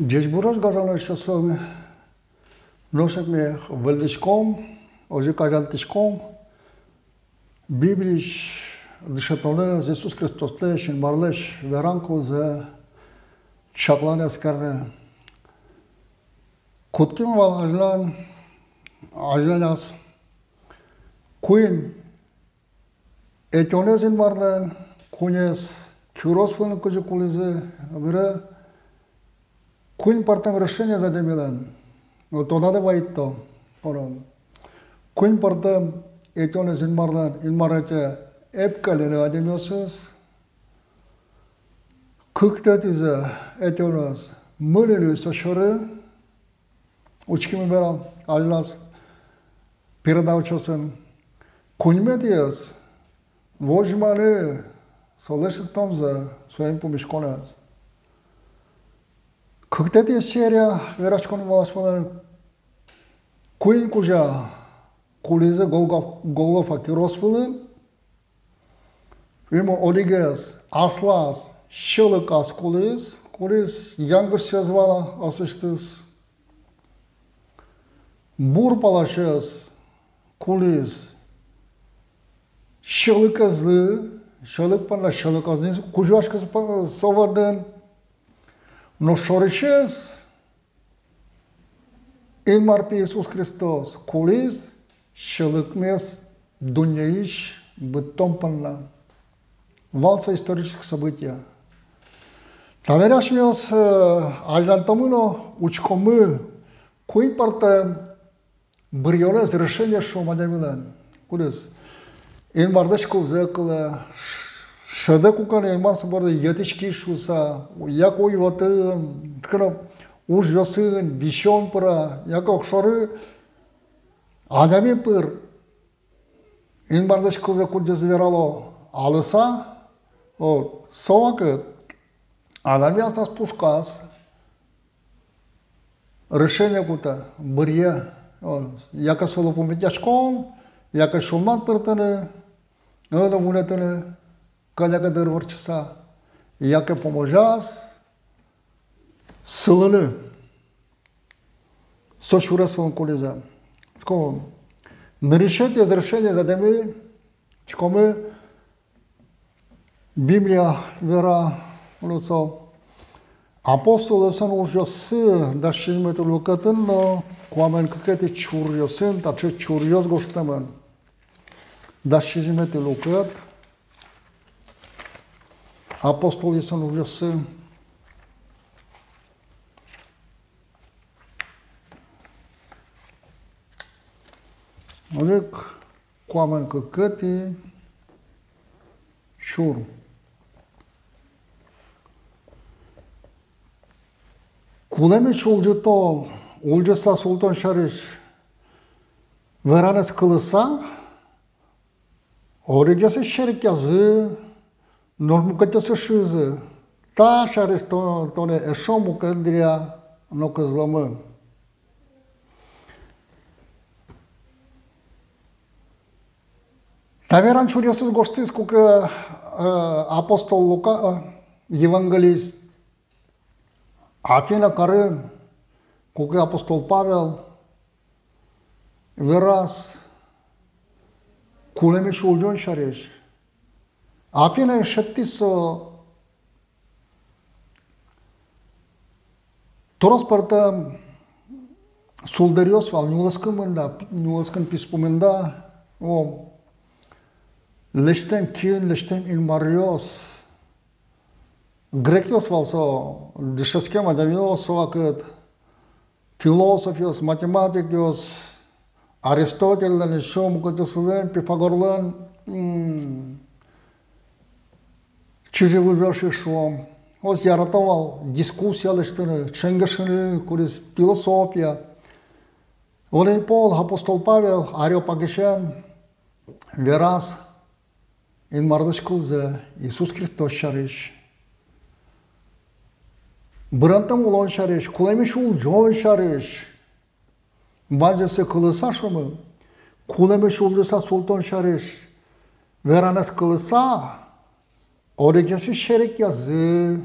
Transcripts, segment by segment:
Dziś buraż garzano czasem noszek mnie weldyszką, ożykajantyszką, Bibliś dyszetone z Jezus Chrystus leś, marleś weranku ze czatlanę skarne. Kutkim wal ajlanas Queen etionezin marlen kunes Кюросфон кожу кулизе, абира Queen партам решение за демилан. Но то надо вайто. Queen партам etionezin marlen ilmarate epkalene ademiosas. Кыктатиза etionas мылелю сошоры. Учкими бера аллас передавчосын. Куньметиас вожманы Солешек там за своим помешконе. Когда ты серия верашконе волосманер Queen кужа кулизе голгофа киросфулы Вимо олигес аслас шылыкас кулиз янгыш сезвала асыштыс Бур палашес кулиз шылыказлы Şalık panla şalık azınız kucu aşkısı savardın. No şorişes ilmar pe Iisus Hristos. Kuliz şalık mes dünyaiş bıttom panla. Valsa исторических события. Tamerаш mes ajlantamıno uçkomu kui parta bıryoles решение şomademilen. Kuliz Ilmardaş kuzekle şada kukan ilmar sabırda yetişki şusa yak oy vatın tıkınıp uç yasın bişon para yak okşarı adami pır ilmardaş kuzek kudcası veralo alısa o savakıt adami astas puşkas решение kuta bırya yaka solo pumityaşkon yaka şulman pırtını Ăla unetele calea dărvărcisa, ia că pomojas, sălălă, soșură svân coliza. Como nărișete zrășele za deme, și como Biblia vera luțo apostolul să nu josă, dar și metul lucătân, cu oameni câte ciuriosânt, acest ciurios goștămân. Dar și jimete lucrat, apostolii să nu viosă, Olec cu oameni căcăti, șuru. Culeme și ulge sa sultan șareș, veranesc călăsa, Origese şerik yazı, normukatası şüzü, ta şaristone eşomu kendriya no kızlamı. Taveran şuriyasız goştiz kuka apostol Luca, evangelist, afina karın, kuka apostol Pavel, veras, Culeme și ulgion șareș. Afine șeptiso Toros partă soldărios val, nu lăscăm pispumenda, o leștem chin, leștem ilmarios, grechios val so, deșeschem adamios so acât filosofios, matematicos, Aristotel, Leșom, Cătăsălân, Pifagorlân, ce je vă și șom. O să arătau discuția leștână, cengășână, cu filosofia. Olei Paul, Apostol Pavel, Areopagășean, veras, în mardășcălză, Iisus Hristos șareș. Brântăm ulon șareș, culemișul John șareș. Bence se kılısa mı? Kulemiş olduysa sultan şareş. Veranes kılısa. Oradaki şerik yazı.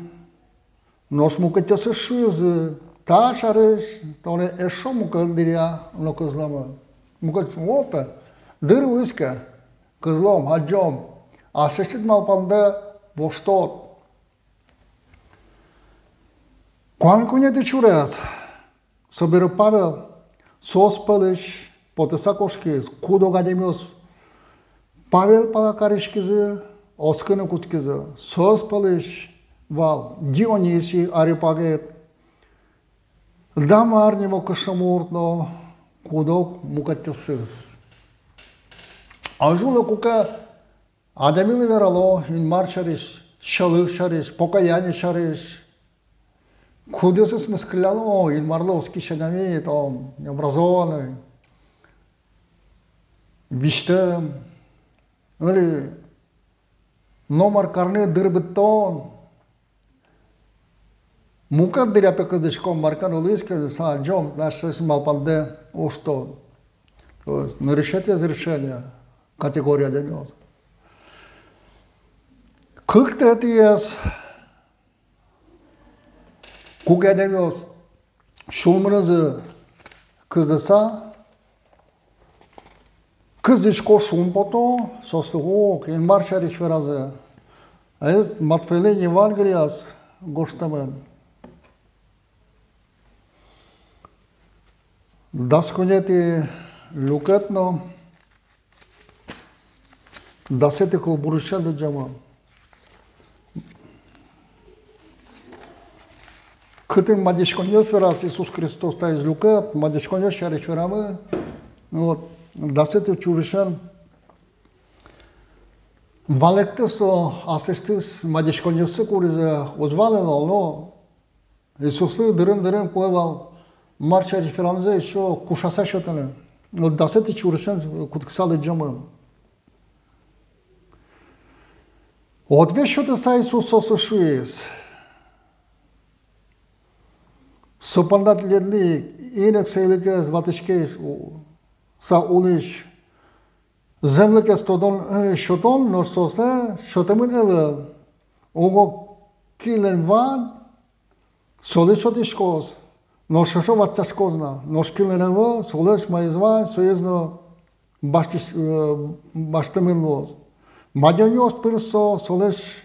Nos mucă să șuiză, ta șareș, tone eșo mucă diria locă zlamă. Mucă ope, dâră uiscă, că zlom, hagiom, așeștit malpandă voștot. Coan cunie de ciureaz, să beră Pavel, s-o spălăși, poate să coșchezi, cu dogademios. Pavel pala care șchiză, o scână cu schiză, s-o spălăși, val, Dionisi Areopaget, dama arnimo cășămurtno, cu doc mucătăsăs. Ajună cu că Adamile veralo, în marșareș, șalășareș, pokaяне-шареș, куда се смыскляlo, il Марловский шагами, там, необразованный, виштем, или номер карне дырбетон, мука дыря пекадышком маркану лыска, са джом, наш малпанде, что. То есть, на решение разрешения, категория демиоз. Как ты это есть? Кука демиоз, шумразы кыздыса, кыздышко шум пото, сосугок, ин маршариш веразы. А есть матфейле Евангелияс, гоштамын. Дасконети люкетно, дасети кулбурушады джама. Câte mădeșconios feras Iisus Hristos ta izlucat, mădeșconios și are feramă, вот, дасете чуришан, валекте со асестис мădeșconioсы куриза озвалено, но Иисусы дырым плывал, марчари ферамзе еще кушаса шотаны. Вот дасете чуришан кутксалы джамы. Вот весь что-то са Иисус сосушуес. Сопандат ледли, инек сейликес, ватышкес, са улиш, землекес тодон, шотон, но сосе, шотамын эве, ого килен ван, солиш шотишкос, но шошо ватцашкозна, но шкилен эве, солиш маизван, соезно баштамын воз. Мадьоньос пирсо, солиш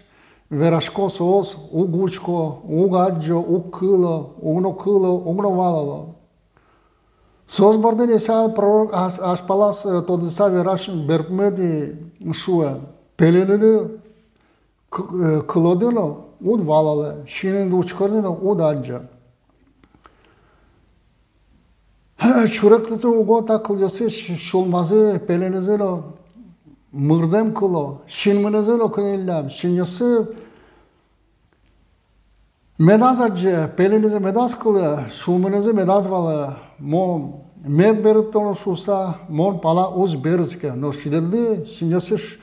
Verashkosos, Uguchko, Ugadjo, Ukilo, Ugnokilo, Ugnovalalo. Sos bordene sa prorok as palas todo sa verash berpmedi shua. Pelenene klodeno udvalale, shinen duchkorneno udadja. Churaktısı ugo takılyosu şolmazı pelenezelo mırdem kılo, şinmenezelo kınellam, şinyosu Medazajı, pelinize medaz kılı, şulmenize medaz valı, mon med beritton şusa, mon pala uz berizke, no şideldi, şinyosiş,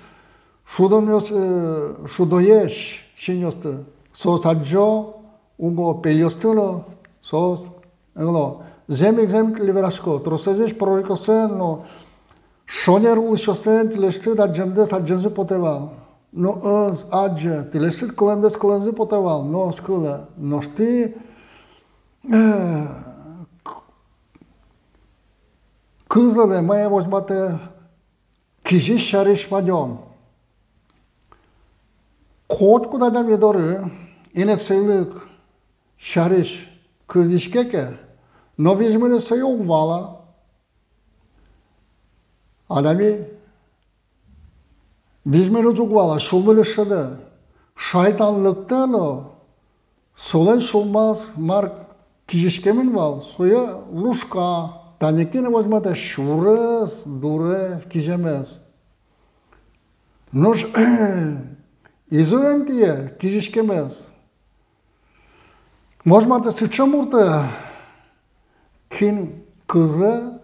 şudoyeş, şinyostu, sos adjo, ugo peliostulo, sos, englo, zemik liveraşko, trosezeş prorikosen, no, şoner ulşosen, tileşti da cemdes adjenzu poteval. No ăz, age, te le știi clămzi poteval, no scălă, no știi câzele mai evoci bate kijish sharish madyon. Kod ku dadam yedorı, inek seylik sharish kızish keke, no vizmene se yok vala, adami Vizmeni cugvala, şulmeli şede, şaytanlıktan solen şulmaz mark kişişkemin val, soya luşka, tanekine vazmata şures, dure, kişemez. Noş, izolentiye, kişişkemez. Vazmata sıçamurta, kin kızla,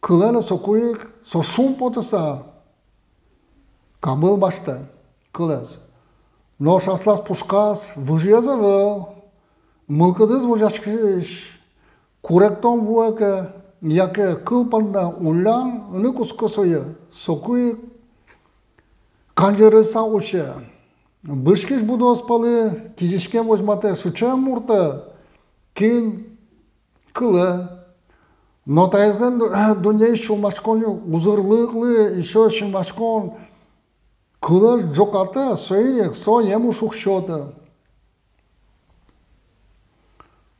kılana sokuyuk, soşum potasa, Kabel başta, kılız. Noş aslas puşkas, vıjyazı mılkıdız vıjaşkış, kurekton buake, yake kılpanda ulan, ını kuskusoyu, sokuyu, kancarı sa uçe. Бышкиш буду спалы, кизишкен возьмате, суча мурта, кин кылы. Но тайзен дүние шулмашкон, узырлыклы, еще шулмашкон, кылы жокаты, сөйрек, со ему шукшоты.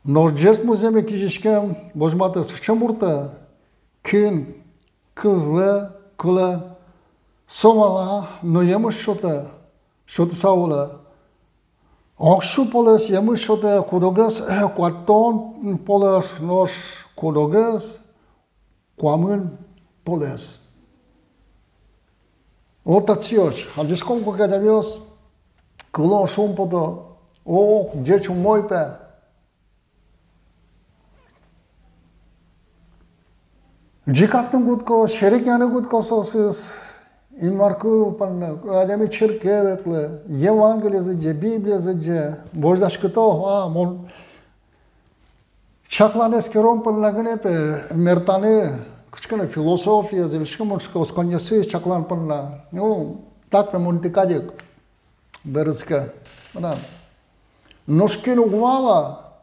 Но жест муземе кизишкен возьмате, суча мурта, кин кылы, кылы, совала, но ему шоты. Шоты саула. Окшу полес ему шоте кудогас, куатон полес нож кудогас, куамын полес. Ота циоч, а диском кукадавиос, куло шумпото, о, дечу мойпе. Джикатным гудко, шерикяны гудко сосис, İnmarkı panna, adamı çirkevekle, Евангелие Библия зеже, бождашкото, мон чакланес кером panna гнепе, мертане, кучкана философия, зелишка моншка сконьясы чаклан panna, ну так монтикадик, берецка, мана, ножки угвала,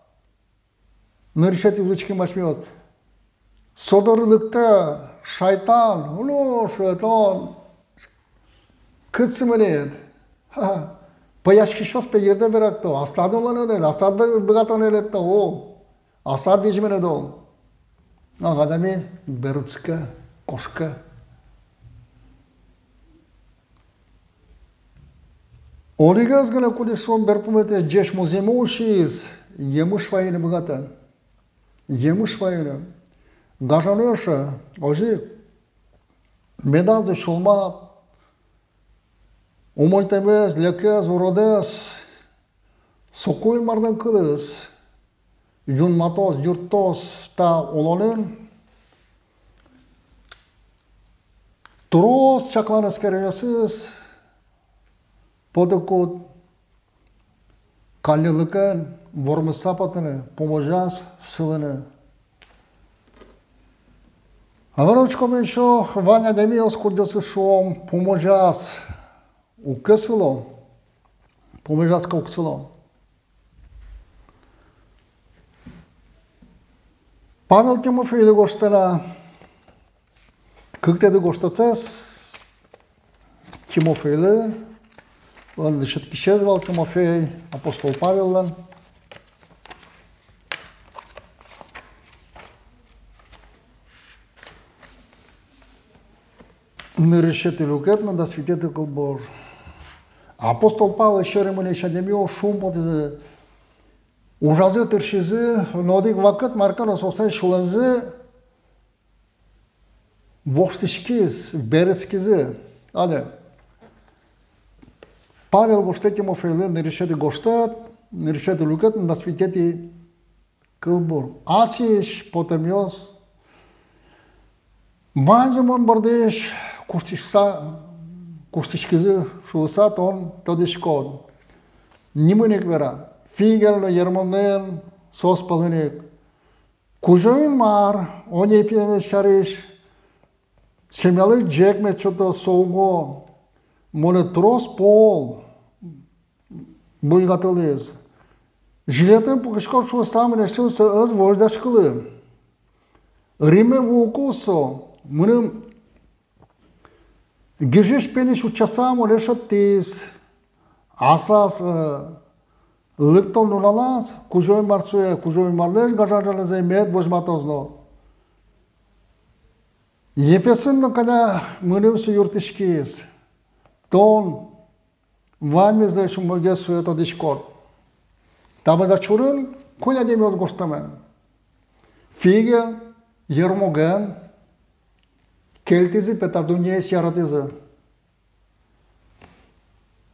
ныршати влучки машмиос, содорлыкта, шайтан, ну шайтан. Cât să măned? Păi și șos pe ierde berakto, astad olanı, astad begatanele to, astad vicmene do. Adami berutska, koşka. Origaz gana kudisvom berpumete jesh muzemushis, yemush fayne begata. Yemush fayne. Gajanöşa, oji medaz de şulma Умольтебес, лекес, уродес, сокой мардан кылыс, юн матос, юртос та олонен, турос чакланыс керевесіз, подыкут, каллылыкын, вормыс сапатыны, поможас, сылыны. Аварочком еще Ваня Демиос курдесы шом, поможас, Укъсало, помежатска укъсало. Павел Тимофей да гостела, как те да гостацес, Тимофей ле, он дышат кишезвал Тимофей, апостол Павел лен. Не решете люкетно да свидетел Божий. Apostol Pavel și rămâne și de mie șumpot ужазы тыршизы, нодик вакыт маркано сосай шуланзы вохштышкиз, берецкизы. Але Павел гоште Тимофейлы не решети гоштат, не решети лукат на свитети кылбур. Асиш потемьос Банзамон бардеш куштишкизы шулсат он тодишкон. Нимыник вера. Фигел ермонен соспалыник. Кужоин мар, он епиемес шариш. Семялык джекме чото соуго. Моне трос пол. Буйгатылыз. Жилетен пукышкор шулсам нешился аз вождашкылы. Риме вукусо. Мыным гижеш пениш учасам олешатис. Асас лыктал нулалас, кужой марсуе, кужой марлеш гажажале займет возьматозно. Ефесин на коня мыным су юртишкис. Тон вами знаешь моге суето дишкор. Таба за чурын коня демет гоштамен. Фигел ермоген келтизи петадуньес яратизы.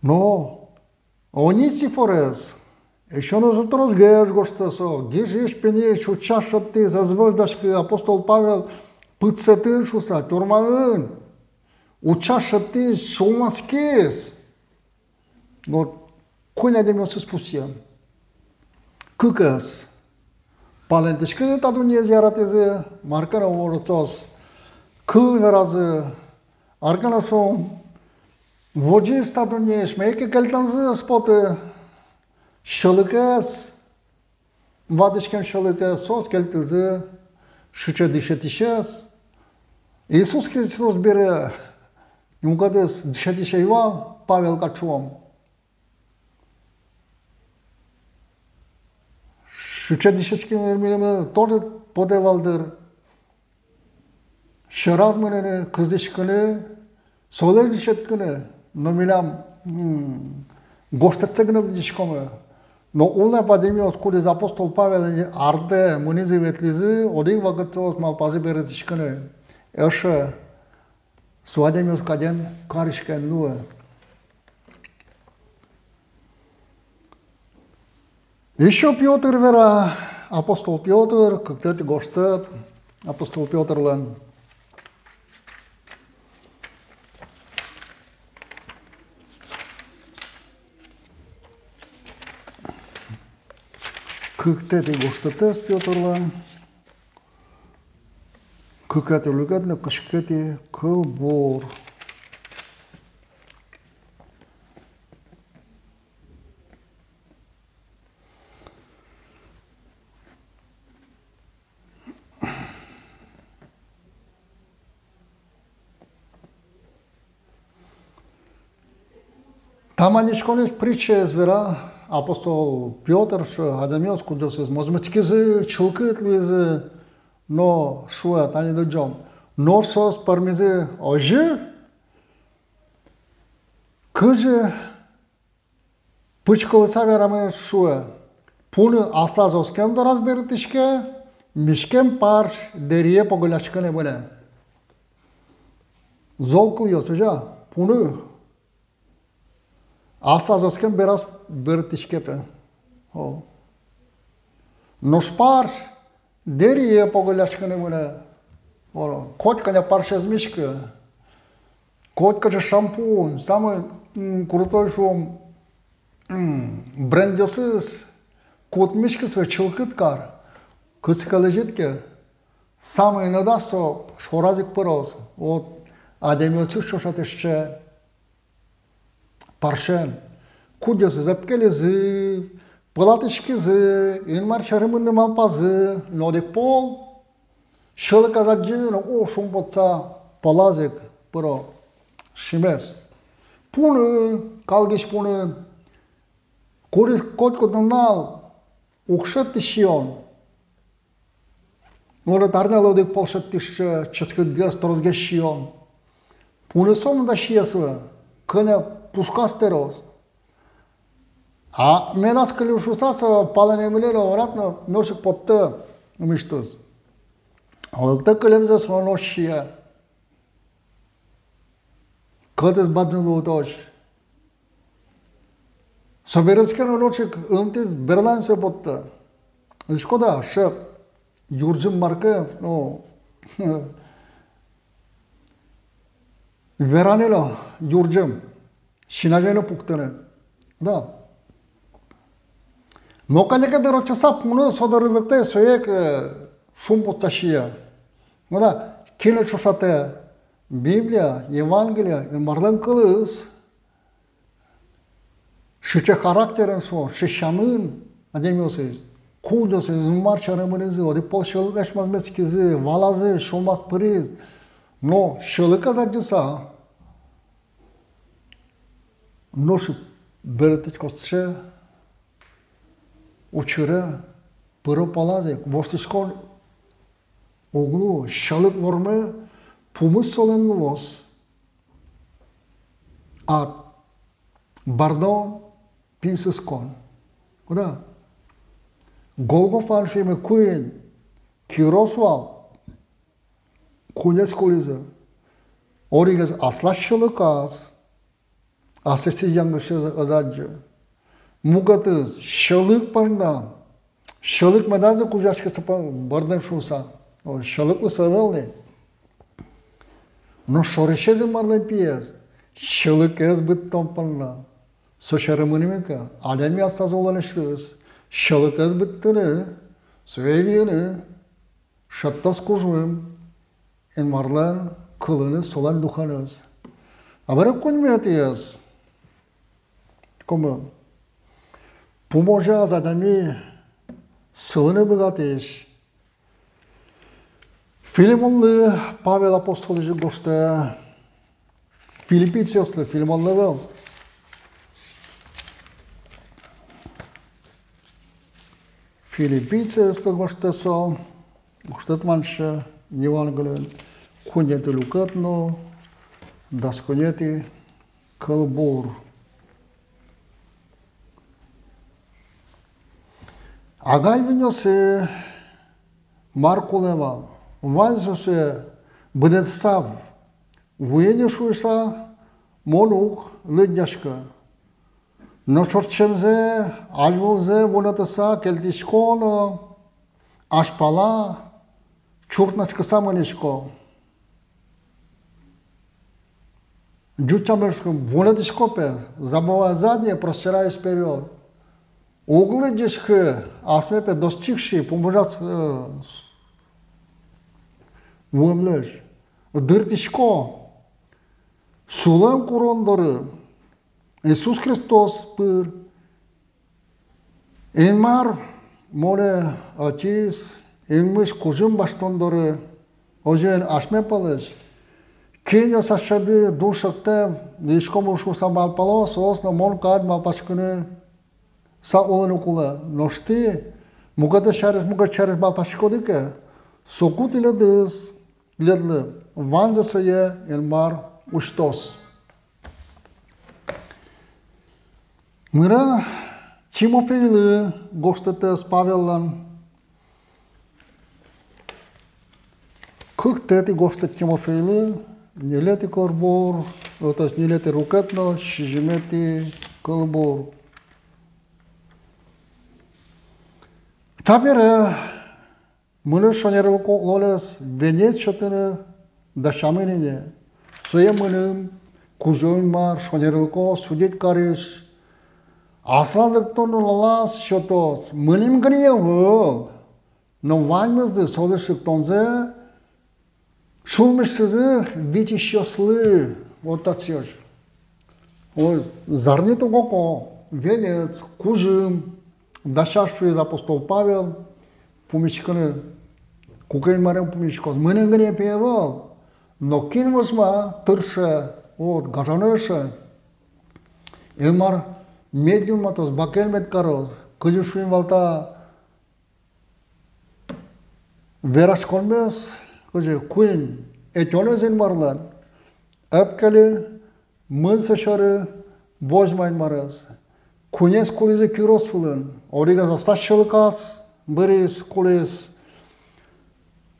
Но Онисифорес еще nosotros гез гостасо, гижиш пенеш учашатти зазвоздашки апостол Павел пыцетын шуса, турмаын, учашатти шумаскес. Но коня демёсы спустя. Кыкас. Палентышкы тадуньес яратизы, маркана воротос, кыл веразы, арканасом Vogista duniești, mai e că keltan zis poate şalıkas, vadışken şalıkas, sos keltan zis, şıça dişetişes. Iisus Hristos bere, yungadız dişetişe Ioan, Pavel Kaçuom. Şıça dişetişken tot poate valdır. Şeraz mânene, kızışkını, solez dişetkını, numilam goștățăgnă dişkomă. No ulna pandemie oscuris apostol Pavel arde munizi vetlizi, oding vagățos malpazi bere dişkını. Eșă suademios caden carișken nuă. Еще Петр вера, апостол Петр, как ты гоштат, апостол Петр лан. Как ты гоштатес Петр лан, как это лугадно, кашкети кылбор. Там они школе притча звера, апостол Петр, что Адамиос кудосыз, мозмачкизы, чылкытлызы, но шуат, они доджом. Но сос пармизы ожи, кыжы, пычкалы саверамы шуа. Пуны астазоскем да разберитишке, мишкем парш дерие погуляшкане бөле. Зол кылıyorsa ja, пуны Astăzi beras bertișchepe. No spar, derie pogoleașcă nemune. Cot că ne parșez mișcă. Cot că ce șampun, samă curătoșul brandiosus, cot mișcă să cilcât car. Cât se călăjit că samă inădaso șorazic păros. O ademioțu și așa tește Parșen, cudiosă zăpcheleză, pălateșcheză, în marșa rămână malpază, no de pol, șălă ca zaggenă, o șumpoța, pălazec, pără, și mes. Pună, calgheș pună, curis cot nal, ușătte șion. Nu rătarnea lău de pol șăttișă, ce scădea strozgheș șion. Pună somnă da șiesă, cănea pușcasteros. A menas că le șusasă palanemulele oratnă, nu și potă miștuz. Altă că le-am zis o noșie. Cât-ți badă lutoși. Să berăți că nu noce întiz berlan se potă. Zici că da, șep, iurgim marcă, nu. Veranelo, iurgim. Și n-ajungă puctăne. Da. Но когда de roceasa pună să o răvăcte să e că șumpoța și ea. Nu da, cine ciușate Biblia, Evanghelia, în marlăn călăs și ce caracter în so, și șamân, adem eu să zic, cudă să zic, în marșa rămâne zi, o de pot și ălăca și mă zmesc zi, vala zi, și o mă spăriz. Nu, și ălăca zagisa, nu și berătici costce, uçură, pără palaze, vostru școli, oglu, șalăc vormă, pumăs solen los, a bardon, pinsă scon. Da. Golgofan și me cuin, chirosval, cunescoliză, origăs asla șălăcaz, asta se iangă și azage. Mugătăz, șălăc părna, șălăc mă dază cu jașcă să bărdăm șusa. Șălăcul să rălne. Nu șoreșeze mărlă pies, șălăcăz bătăm părna. Să și rămânem că, alea mi asta zolă ștăs, șălăcăz bătănă, să evină, șătăs cu jum, în mărlăn călână solan duhanăs. Avere kunmetias. Como 부모자 자담이 선을 되시. Filmonlu Pavel Apostolici goste Filipicioslu filmonlu. Filipicioslu goste so gostet manche Евангелие кунети лукатно дасконети калбор. Агай винёсе Маркулева, ванзосе бнецав, вуенешуса монух лыдняшка. Но чорчемзе, ажволзе, вонатаса, кельдишконо, ашпала, чуртначка саманишко. Джучамершко, вонатишкопе, забывая заднее, простираясь вперед. Углядишь, асмепе достигший, поможет вымлешь. Дыртишко, сулам курондоры, Иисус Христос пыр. Энмар, море, отец, энмыш кужым баштондоры, ожен ашмепалыш. Кеньо сашады душакте, нишкому шуса малпалос, осно мон кад малпашкыны, са олен кула. Но шти, мугада шариш малпашкодыке, сокут иледыз, ледлы, ванзасае энмар уштос. Мыра Тимофейлы гостетес Павеллан. Кыхтети гостет Тимофейлы, нелети корбор, отас нелети рукетно, шижимети кылбор. Табере мыны шонерыл лолес венет шотыны да шамынине. Суе мыным кужойн мар шонерылко судит карыш. Асралыктон улалас шотос, мыним гриевыл, но ваймызды солышыктонзе, шулмышсызы витищослы, вот так сёж. Ой, зарниту гоко, венец, кужым, дашашфы из апостол Павел, пумичканы, кукейн марем пумичкос, мыним гриевыл, но кинвозма, тырше, вот, гажанöше, элмар, медиум матос, бакел медкарос, кыжушвин валта вераш колмес, кыжы куин, этёнезин марлан, эпкели, мынсы шары, вожмайн марас, кунес кулизе кюрос фулын, орига засташылыкас, бырис кулис,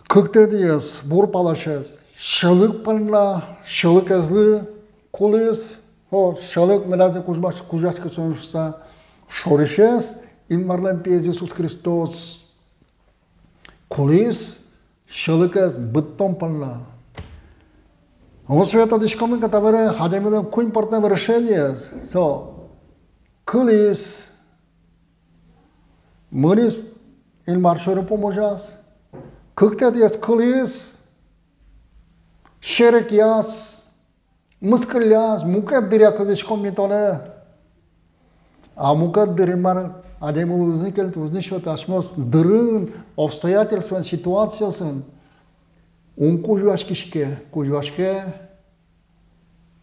кыктедиес, бур палашес, шылык панла, шылык эзлы, кулис, шалык мелазе кужашка сонушса шоришес ин марлен пиез Иисус Христос кулис шалыкас быттон панла. Вот света дишкомын катавere хадемилен куин партнем решение. Кулис мынис ин маршору поможас. Кыктедиес кулис шерекяс Мускаляс, мукаддыря кызышком метоне. А мукаддыры мар адемул узникел узнишот ашмос дырын обстоятельствен ситуациясын. Он кужвашкишке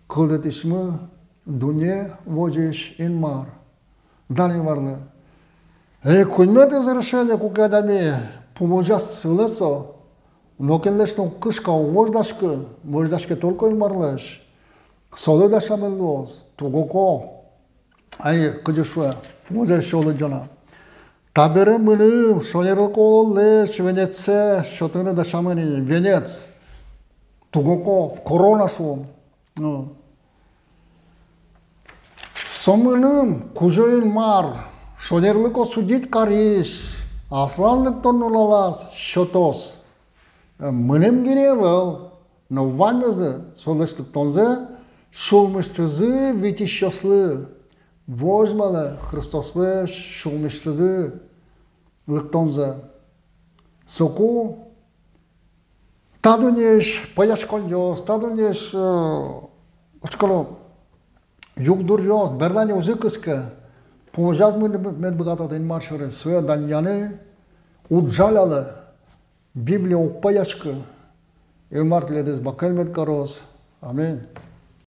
кылдетишмы дуне вожиш инмар. Дали варны. Кунмет из решения кукадами поможас сылысо. Но конечно кышка вождашке только инмарлеш. Солы да шамеллос, тугоко, ай, кыжышва, може шолы жана. Табере мыным, шонерылко олле, швенетсе, шотыны да шамыни, венец, тугоко, корона шум. Сомыным, кужойын мар, шонерлыко судит кариш, асланлыктон улалас, шотос. Мыным геневел, но ванмызы, солыштыктонзе, шулмышсызы витищослы, возьмалы Христослы шулмышсызы лыктонзы. Соку тадунеш паяшконьос, тадунеш Очкало, югдурьос, берлане узыкыска, поможаз мы медбогата день маршаре, своя даньяне, уджаляла, Библия упаяшка, и мартли дес бакель медкарос. Амин.